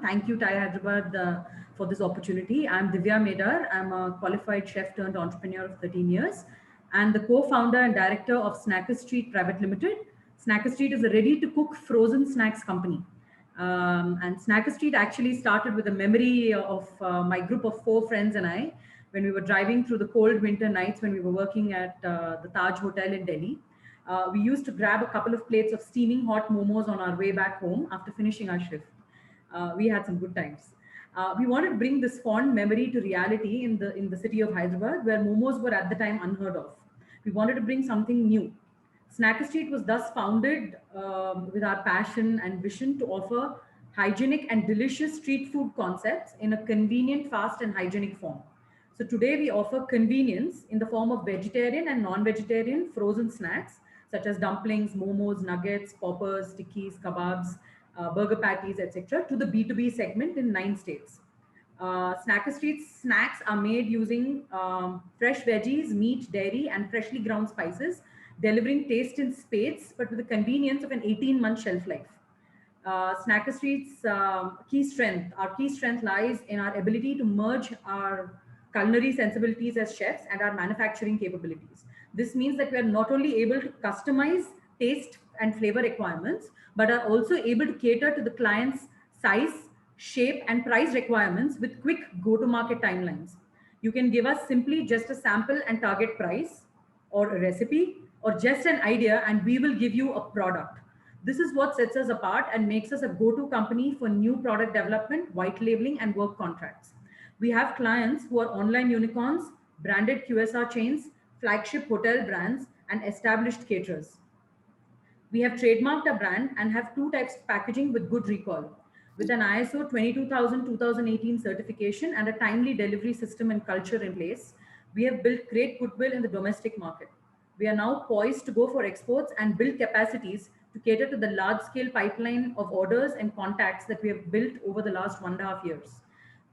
Thank you, Thai Hyderabad, for this opportunity. I'm Divya Medar. I'm a qualified chef turned entrepreneur of 13 years and the co-founder and director of Snacker Street Private Limited. Snacker Street is a ready-to-cook frozen snacks company. And Snacker Street actually started with a memory of my group of 4 friends and I when we were driving through the cold winter nights when we were working at the Taj Hotel in Delhi. We used to grab a couple of plates of steaming hot momos on our way back home after finishing our shift. We had some good times. We wanted to bring this fond memory to reality in the city of Hyderabad, where momos were at the time unheard of. We wanted to bring something new. Snacker Street was thus founded with our passion and vision to offer hygienic and delicious street food concepts in a convenient, fast, and hygienic form. So today we offer convenience in the form of vegetarian and non-vegetarian frozen snacks such as dumplings, momos, nuggets, poppers, tikis, kebabs, burger patties, etc. to the B2B segment in 9 states. Snacker Street's snacks are made using fresh veggies, meat, dairy, and freshly ground spices, delivering taste in spades, but with the convenience of an 18-month shelf life. Snacker Street's our key strength lies in our ability to merge our culinary sensibilities as chefs and our manufacturing capabilities. This means that we are not only able to customize taste and flavor requirements, but are also able to cater to the client's size, shape, and price requirements with quick go-to-market timelines. You can give us simply just a sample and target price, or a recipe, or just an idea, and we will give you a product. This is what sets us apart and makes us a go-to company for new product development, white labeling, and work contracts. We have clients who are online unicorns, branded QSR chains, flagship hotel brands, and established caterers. We have trademarked a brand and have 2 types of packaging with good recall. With an ISO 22000-2018 certification and a timely delivery system and culture in place, we have built great goodwill in the domestic market. We are now poised to go for exports and build capacities to cater to the large-scale pipeline of orders and contacts that we have built over the last 1.5 years.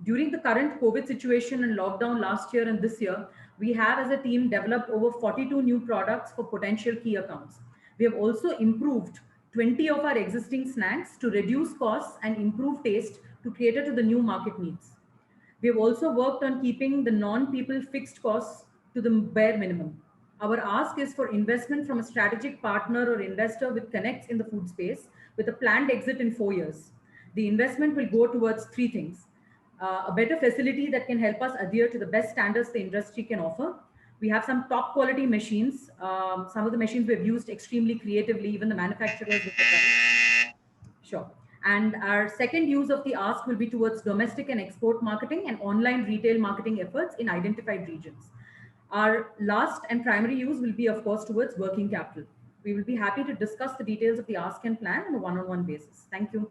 During the current COVID situation and lockdown last year and this year, we have as a team developed over 42 new products for potential key accounts. We have also improved 20 of our existing snacks to reduce costs and improve taste to cater to the new market needs. We have also worked on keeping the non-people fixed costs to the bare minimum. Our ask is for investment from a strategic partner or investor with connects in the food space with a planned exit in 4 years. The investment will go towards 3 things. A better facility that can help us adhere to the best standards the industry can offer. We have some top quality machines. Some of the machines we've used extremely creatively, even the manufacturers look at them. Sure. And our second use of the ask will be towards domestic and export marketing and online retail marketing efforts in identified regions. Our last and primary use will be, of course, towards working capital. We will be happy to discuss the details of the ask and plan on a one-on-one basis. Thank you.